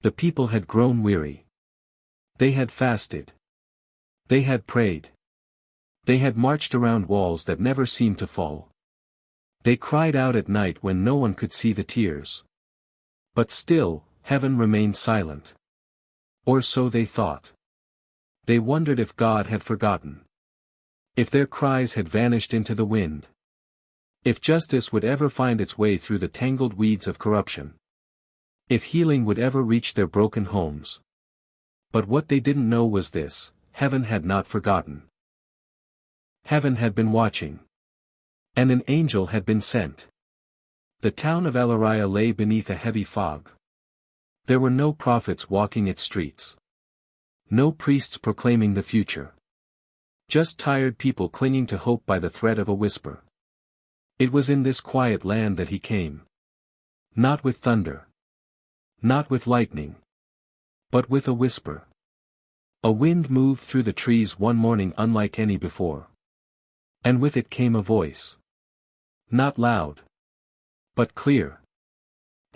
The people had grown weary. They had fasted. They had prayed. They had marched around walls that never seemed to fall. They cried out at night when no one could see the tears. But still, heaven remained silent. Or so they thought. They wondered if God had forgotten. If their cries had vanished into the wind. If justice would ever find its way through the tangled weeds of corruption. If healing would ever reach their broken homes. But what they didn't know was this: heaven had not forgotten. Heaven had been watching. And an angel had been sent. The town of El lay beneath a heavy fog. There were no prophets walking its streets. No priests proclaiming the future. Just tired people clinging to hope by the thread of a whisper. It was in this quiet land that he came. Not with thunder. Not with lightning. But with a whisper. A wind moved through the trees one morning unlike any before. And with it came a voice. Not loud. But clear.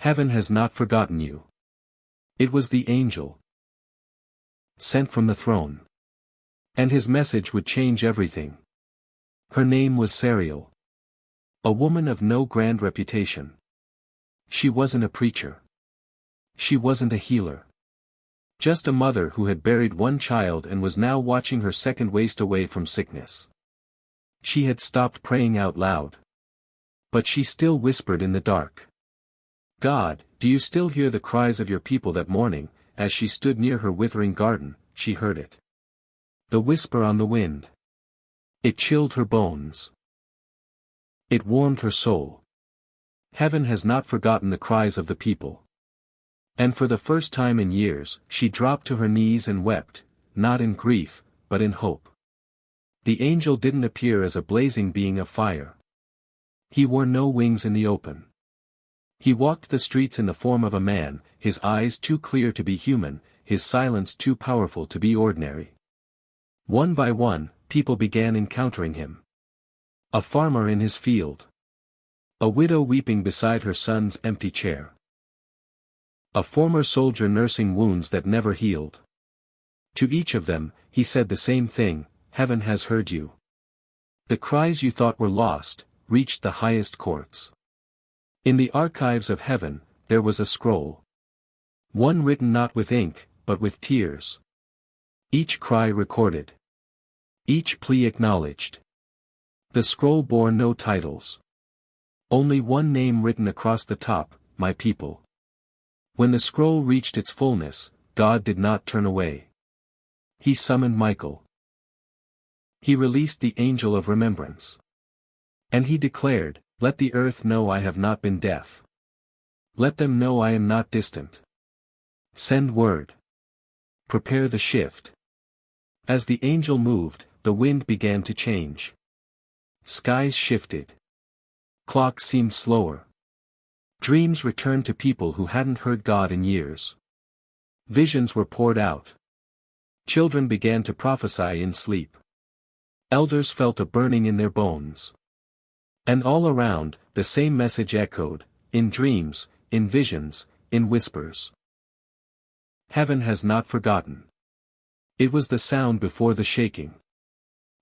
Heaven has not forgotten you. It was the angel. Sent from the throne. And his message would change everything. Her name was Sariel. A woman of no grand reputation. She wasn't a preacher. She wasn't a healer. Just a mother who had buried one child and was now watching her second waste away from sickness. She had stopped praying out loud. But she still whispered in the dark. God, do you still hear the cries of your people? That morning, as she stood near her withering garden, she heard it. The whisper on the wind. It chilled her bones. It warmed her soul. Heaven has not forgotten the cries of the people. And for the first time in years, she dropped to her knees and wept, not in grief, but in hope. The angel didn't appear as a blazing being of fire. He wore no wings in the open. He walked the streets in the form of a man, his eyes too clear to be human, his silence too powerful to be ordinary. One by one, people began encountering him. A farmer in his field. A widow weeping beside her son's empty chair. A former soldier nursing wounds that never healed. To each of them, he said the same thing: heaven has heard you. The cries you thought were lost, reached the highest courts. In the archives of heaven, there was a scroll. One written not with ink, but with tears. Each cry recorded. Each plea acknowledged. The scroll bore no titles. Only one name written across the top: my people. When the scroll reached its fullness, God did not turn away. He summoned Michael. He released the angel of remembrance. And he declared, let the earth know I have not been deaf. Let them know I am not distant. Send word. Prepare the shift. As the angel moved, the wind began to change. Skies shifted. Clocks seemed slower. Dreams returned to people who hadn't heard God in years. Visions were poured out. Children began to prophesy in sleep. Elders felt a burning in their bones. And all around, the same message echoed, in dreams, in visions, in whispers. Heaven has not forgotten. It was the sound before the shaking.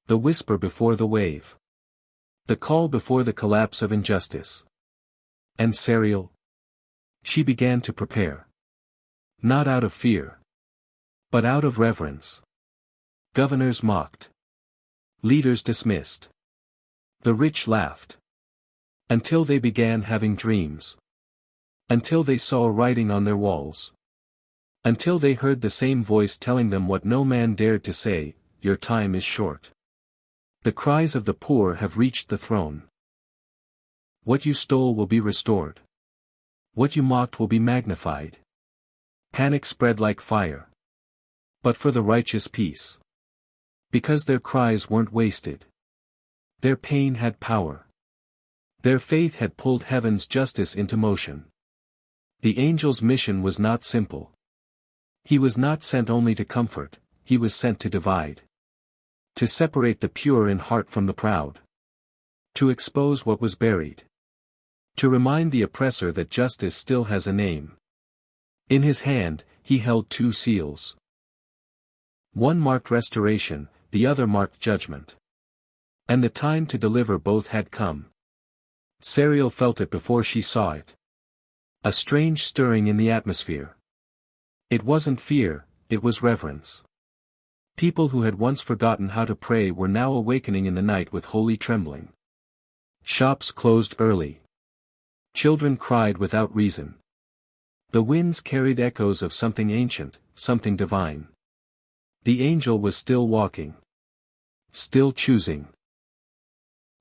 The whisper before the wave. The call before the collapse of injustice. And Sariel? She began to prepare. Not out of fear. But out of reverence. Governors mocked. Leaders dismissed. The rich laughed. Until they began having dreams. Until they saw writing on their walls. Until they heard the same voice telling them what no man dared to say: your time is short. The cries of the poor have reached the throne. What you stole will be restored. What you mocked will be magnified. Panic spread like fire. But for the righteous peace. Because their cries weren't wasted. Their pain had power. Their faith had pulled heaven's justice into motion. The angel's mission was not simple. He was not sent only to comfort, he was sent to divide. To separate the pure in heart from the proud. To expose what was buried. To remind the oppressor that justice still has a name. In his hand, he held two seals. One marked restoration, the other marked judgment. And the time to deliver both had come. Sariel felt it before she saw it. A strange stirring in the atmosphere. It wasn't fear, it was reverence. People who had once forgotten how to pray were now awakening in the night with holy trembling. Shops closed early. Children cried without reason. The winds carried echoes of something ancient, something divine. The angel was still walking. Still choosing.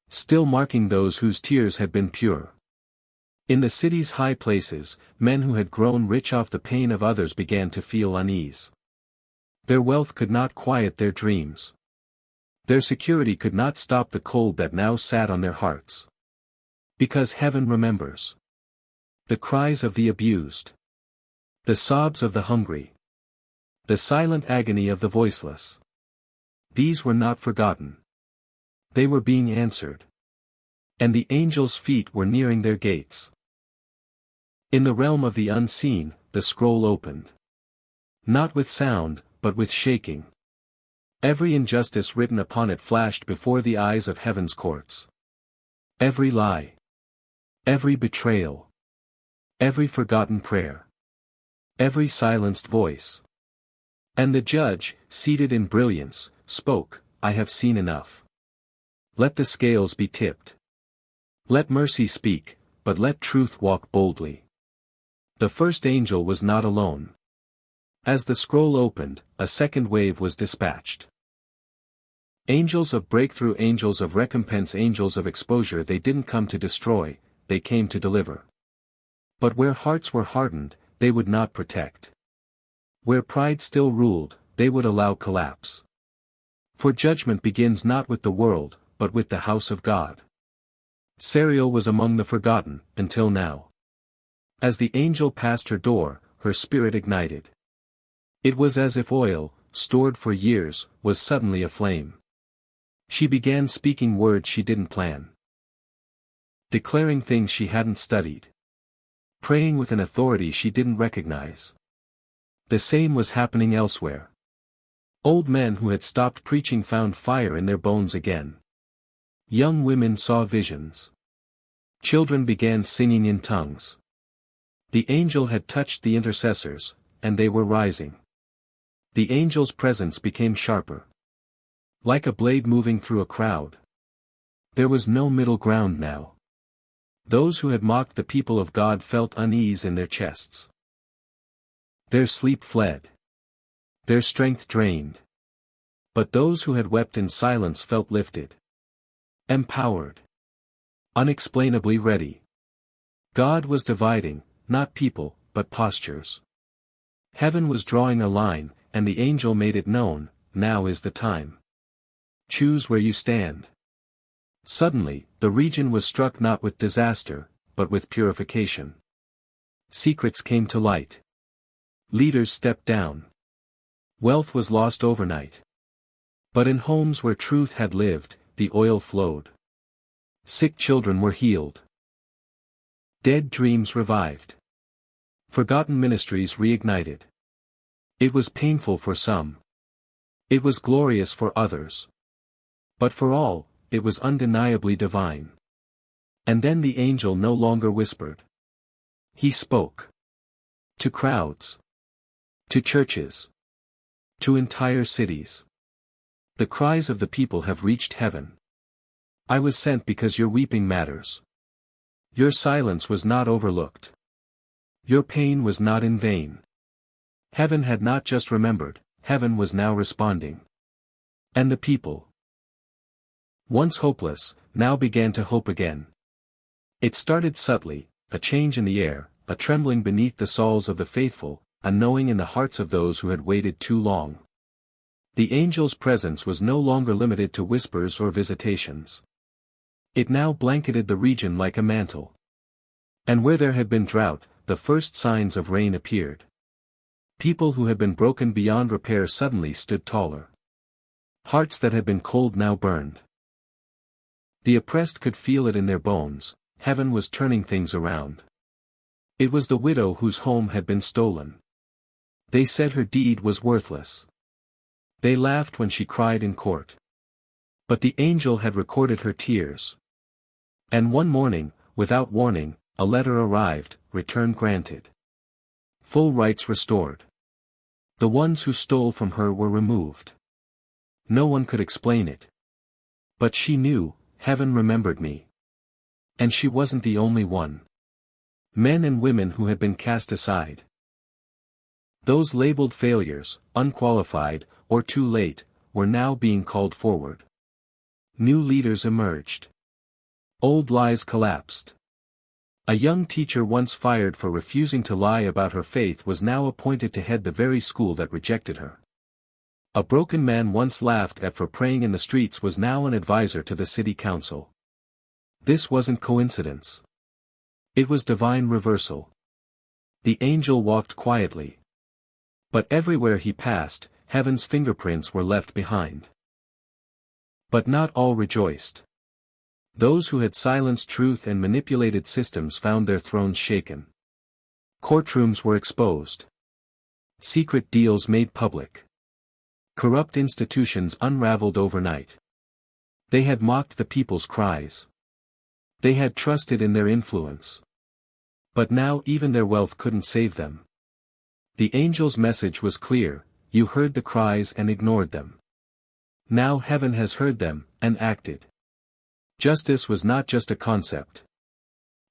Still marking those whose tears had been pure. In the city's high places, men who had grown rich off the pain of others began to feel unease. Their wealth could not quiet their dreams. Their security could not stop the cold that now sat on their hearts. Because heaven remembers. The cries of the abused. The sobs of the hungry. The silent agony of the voiceless. These were not forgotten. They were being answered. And the angels' feet were nearing their gates. In the realm of the unseen, the scroll opened. Not with sound, but with shaking. Every injustice written upon it flashed before the eyes of heaven's courts. Every lie. Every betrayal. Every forgotten prayer. Every silenced voice. And the judge, seated in brilliance, spoke, "I have seen enough. Let the scales be tipped. Let mercy speak, but let truth walk boldly." The first angel was not alone. As the scroll opened, a second wave was dispatched. Angels of breakthrough, angels of recompense, angels of exposure. They didn't come to destroy, they came to deliver. But where hearts were hardened, they would not protect. Where pride still ruled, they would allow collapse. For judgment begins not with the world, but with the house of God. Sariel was among the forgotten, until now. As the angel passed her door, her spirit ignited. It was as if oil, stored for years, was suddenly aflame. She began speaking words she didn't plan. Declaring things she hadn't studied. Praying with an authority she didn't recognize. The same was happening elsewhere. Old men who had stopped preaching found fire in their bones again. Young women saw visions. Children began singing in tongues. The angel had touched the intercessors, and they were rising. The angel's presence became sharper. Like a blade moving through a crowd. There was no middle ground now. Those who had mocked the people of God felt unease in their chests. Their sleep fled. Their strength drained. But those who had wept in silence felt lifted. Empowered. Unexplainably ready. God was dividing, not people, but postures. Heaven was drawing a line, and the angel made it known, now is the time. Choose where you stand. Suddenly, the region was struck not with disaster, but with purification. Secrets came to light. Leaders stepped down. Wealth was lost overnight. But in homes where truth had lived, the oil flowed. Sick children were healed. Dead dreams revived. Forgotten ministries reignited. It was painful for some. It was glorious for others. But for all, it was undeniably divine. And then the angel no longer whispered. He spoke. To crowds. To churches. To entire cities. The cries of the people have reached heaven. I was sent because your weeping matters. Your silence was not overlooked. Your pain was not in vain. Heaven had not just remembered, heaven was now responding. And the people, once hopeless, now began to hope again. It started subtly, a change in the air, a trembling beneath the soles of the faithful, a knowing in the hearts of those who had waited too long. The angel's presence was no longer limited to whispers or visitations. It now blanketed the region like a mantle. And where there had been drought, the first signs of rain appeared. People who had been broken beyond repair suddenly stood taller. Hearts that had been cold now burned. The oppressed could feel it in their bones, heaven was turning things around. It was the widow whose home had been stolen. They said her deed was worthless. They laughed when she cried in court. But the angel had recorded her tears. And one morning, without warning, a letter arrived, return granted. Full rights restored. The ones who stole from her were removed. No one could explain it. But she knew, heaven remembered me. And she wasn't the only one. Men and women who had been cast aside. Those labeled failures, unqualified, or too late, were now being called forward. New leaders emerged. Old lies collapsed. A young teacher once fired for refusing to lie about her faith was now appointed to head the very school that rejected her. A broken man once laughed at for praying in the streets was now an advisor to the city council. This wasn't coincidence. It was divine reversal. The angel walked quietly. But everywhere he passed, heaven's fingerprints were left behind. But not all rejoiced. Those who had silenced truth and manipulated systems found their thrones shaken. Courtrooms were exposed. Secret deals made public. Corrupt institutions unraveled overnight. They had mocked the people's cries. They had trusted in their influence. But now even their wealth couldn't save them. The angel's message was clear, you heard the cries and ignored them. Now heaven has heard them, and acted. Justice was not just a concept.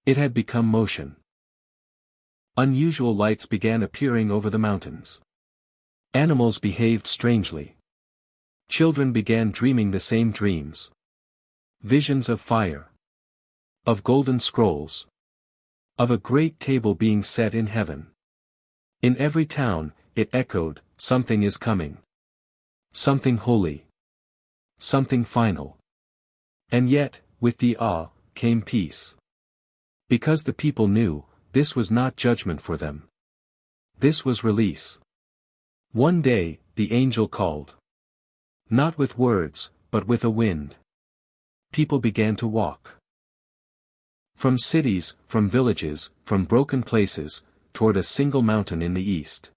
It had become motion. Unusual lights began appearing over the mountains. Animals behaved strangely. Children began dreaming the same dreams. Visions of fire. Of golden scrolls. Of a great table being set in heaven. In every town, it echoed, something is coming. Something holy. Something final. And yet, with the awe, came peace. Because the people knew, this was not judgment for them. This was release. One day, the angel called. Not with words, but with a wind. People began to walk. From cities, from villages, from broken places, toward a single mountain in the east.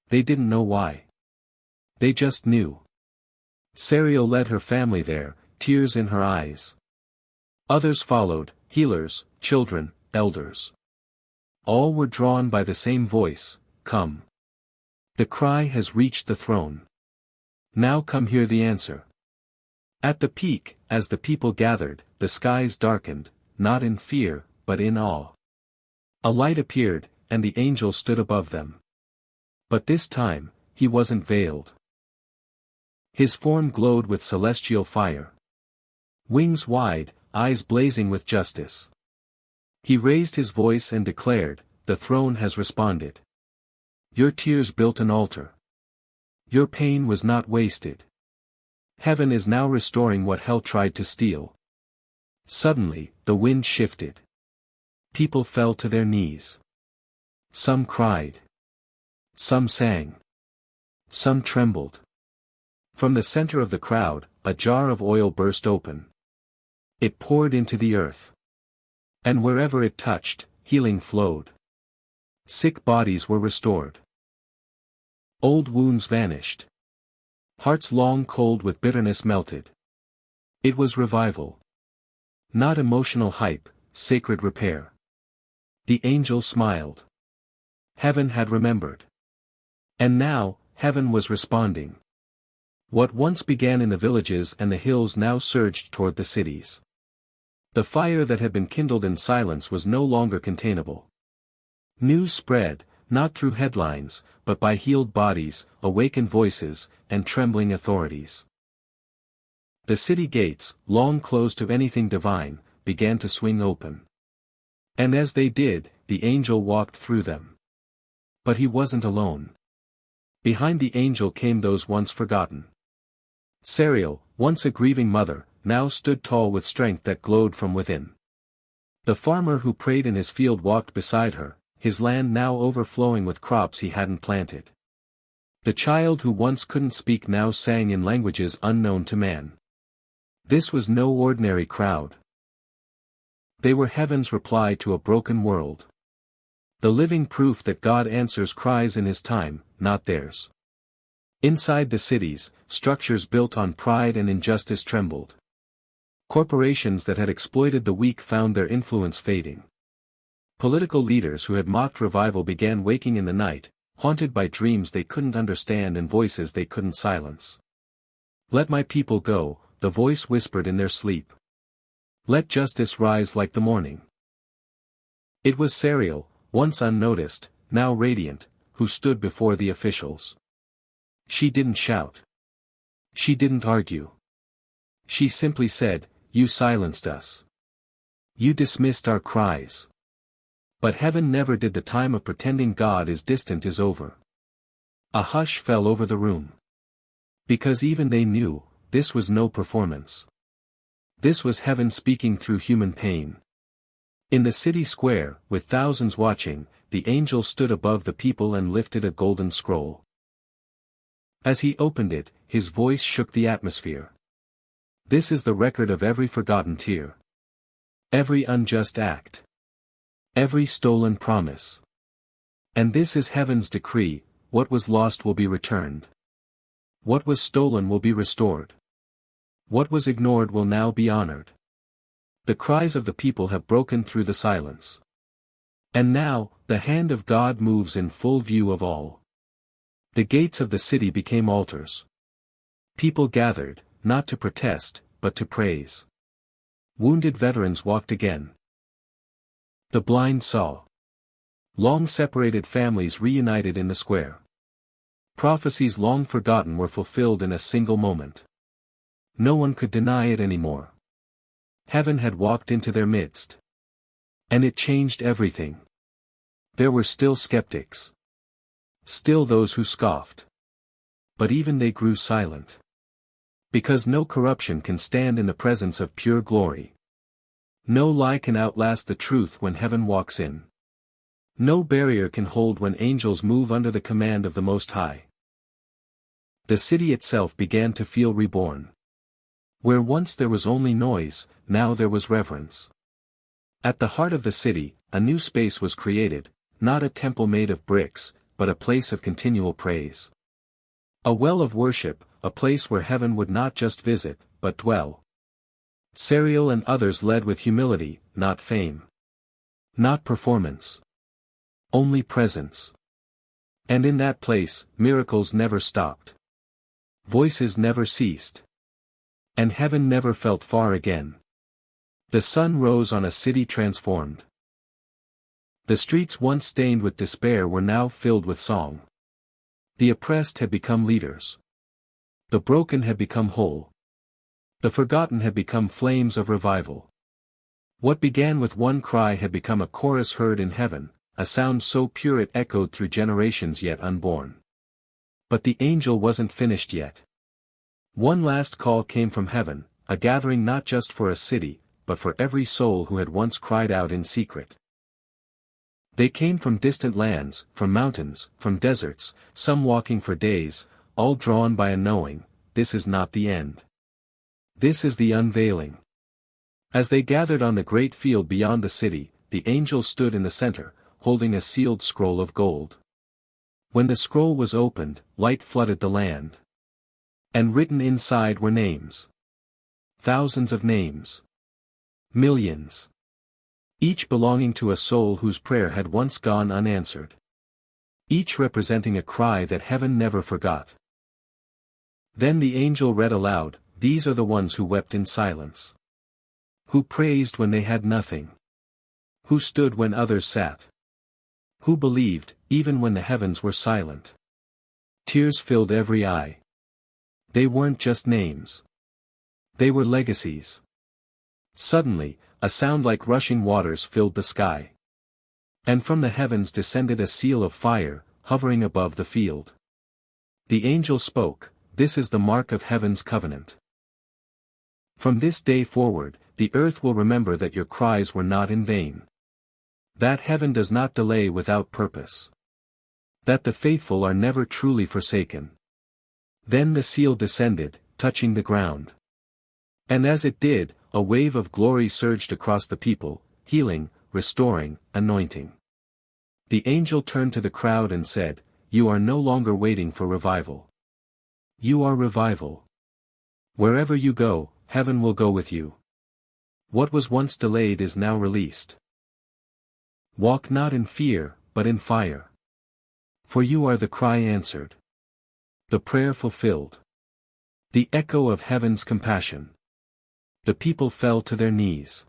They didn't know why. They just knew. Sariel led her family there, tears in her eyes. Others followed, healers, children, elders. All were drawn by the same voice, come. The cry has reached the throne. Now come hear the answer. At the peak, as the people gathered, the skies darkened, not in fear, but in awe. A light appeared, and the angel stood above them. But this time, he wasn't veiled. His form glowed with celestial fire. Wings wide, eyes blazing with justice. He raised his voice and declared, the throne has responded. Your tears built an altar. Your pain was not wasted. Heaven is now restoring what hell tried to steal. Suddenly, the wind shifted. People fell to their knees. Some cried. Some sang. Some trembled. From the center of the crowd, a jar of oil burst open. It poured into the earth. And wherever it touched, healing flowed. Sick bodies were restored. Old wounds vanished. Hearts long cold with bitterness melted. It was revival. Not emotional hype, sacred repair. The angel smiled. Heaven had remembered. And now, heaven was responding. What once began in the villages and the hills now surged toward the cities. The fire that had been kindled in silence was no longer containable. News spread, not through headlines, but by healed bodies, awakened voices, and trembling authorities. The city gates, long closed to anything divine, began to swing open. And as they did, the angel walked through them. But he wasn't alone. Behind the angel came those once forgotten. Sariel, once a grieving mother, now stood tall with strength that glowed from within. The farmer who prayed in his field walked beside her, his land now overflowing with crops he hadn't planted. The child who once couldn't speak now sang in languages unknown to man. This was no ordinary crowd. They were heaven's reply to a broken world. The living proof that God answers cries in his time, not theirs. Inside the cities, structures built on pride and injustice trembled. Corporations that had exploited the weak found their influence fading. Political leaders who had mocked revival began waking in the night, haunted by dreams they couldn't understand and voices they couldn't silence. "Let my people go," the voice whispered in their sleep. "Let justice rise like the morning." It was Sariel, once unnoticed, now radiant, who stood before the officials. She didn't shout. She didn't argue. She simply said, "You silenced us. You dismissed our cries. But heaven never did. The time of pretending God is distant is over." A hush fell over the room. Because even they knew, this was no performance. This was heaven speaking through human pain. In the city square, with thousands watching, the angel stood above the people and lifted a golden scroll. As he opened it, his voice shook the atmosphere. "This is the record of every forgotten tear. Every unjust act. Every stolen promise. And this is heaven's decree: what was lost will be returned. What was stolen will be restored. What was ignored will now be honored." The cries of the people have broken through the silence. And now, the hand of God moves in full view of all. The gates of the city became altars. People gathered, not to protest, but to praise. Wounded veterans walked again. The blind saw. Long separated families reunited in the square. Prophecies long forgotten were fulfilled in a single moment. No one could deny it anymore. Heaven had walked into their midst. And it changed everything. There were still skeptics. Still those who scoffed. But even they grew silent. Because no corruption can stand in the presence of pure glory. No lie can outlast the truth when heaven walks in. No barrier can hold when angels move under the command of the Most High. The city itself began to feel reborn. Where once there was only noise, now there was reverence. At the heart of the city, a new space was created, not a temple made of bricks, but a place of continual praise. A well of worship, a place where heaven would not just visit, but dwell. Sariel and others led with humility, not fame. Not performance. Only presence. And in that place, miracles never stopped. Voices never ceased. And heaven never felt far again. The sun rose on a city transformed. The streets once stained with despair were now filled with song. The oppressed had become leaders. The broken had become whole. The forgotten had become flames of revival. What began with one cry had become a chorus heard in heaven, a sound so pure it echoed through generations yet unborn. But the angel wasn't finished yet. One last call came from heaven, a gathering not just for a city, but for every soul who had once cried out in secret. They came from distant lands, from mountains, from deserts, some walking for days, all drawn by a knowing, this is not the end. This is the unveiling. As they gathered on the great field beyond the city, the angel stood in the center, holding a sealed scroll of gold. When the scroll was opened, light flooded the land. And written inside were names. Thousands of names. Millions. Each belonging to a soul whose prayer had once gone unanswered. Each representing a cry that heaven never forgot. Then the angel read aloud, "These are the ones who wept in silence. Who praised when they had nothing. Who stood when others sat. Who believed, even when the heavens were silent." Tears filled every eye. They weren't just names. They were legacies. Suddenly, a sound like rushing waters filled the sky. And from the heavens descended a seal of fire, hovering above the field. The angel spoke, "This is the mark of heaven's covenant. From this day forward, the earth will remember that your cries were not in vain. That heaven does not delay without purpose. That the faithful are never truly forsaken." Then the seal descended, touching the ground. And as it did, a wave of glory surged across the people, healing, restoring, anointing. The angel turned to the crowd and said, you are no longer waiting for revival. You are revival. Wherever you go, heaven will go with you. What was once delayed is now released. Walk not in fear, but in fire. For you are the cry answered. The prayer fulfilled. The echo of heaven's compassion. The people fell to their knees.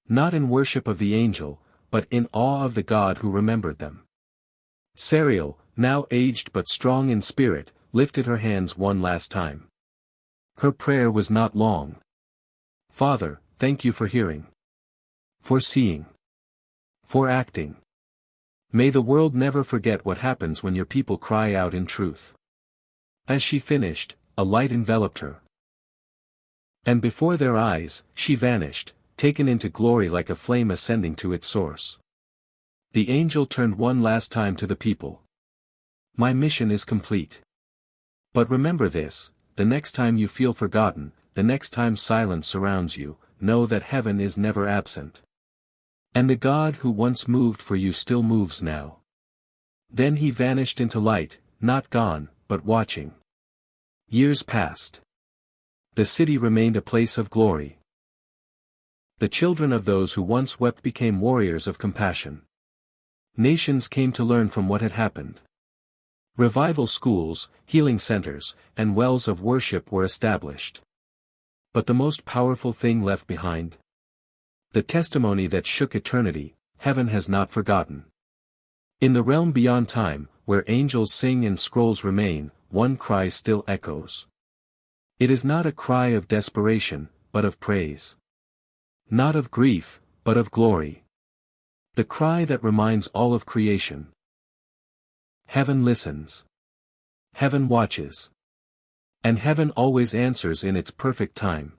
Not in worship of the angel, but in awe of the God who remembered them. Sariel, now aged but strong in spirit, lifted her hands one last time. Her prayer was not long. Father, thank you for hearing. For seeing. For acting. May the world never forget what happens when your people cry out in truth. As she finished, a light enveloped her. And before their eyes, she vanished, taken into glory like a flame ascending to its source. The angel turned one last time to the people. My mission is complete. But remember this, the next time you feel forgotten, the next time silence surrounds you, know that heaven is never absent. And the God who once moved for you still moves now. Then he vanished into light, not gone, but watching. Years passed. The city remained a place of glory. The children of those who once wept became warriors of compassion. Nations came to learn from what had happened. Revival schools, healing centers, and wells of worship were established. But the most powerful thing left behind? The testimony that shook eternity, heaven has not forgotten. In the realm beyond time, where angels sing and scrolls remain, one cry still echoes. It is not a cry of desperation, but of praise. Not of grief, but of glory. The cry that reminds all of creation. Heaven listens. Heaven watches. And heaven always answers in its perfect time.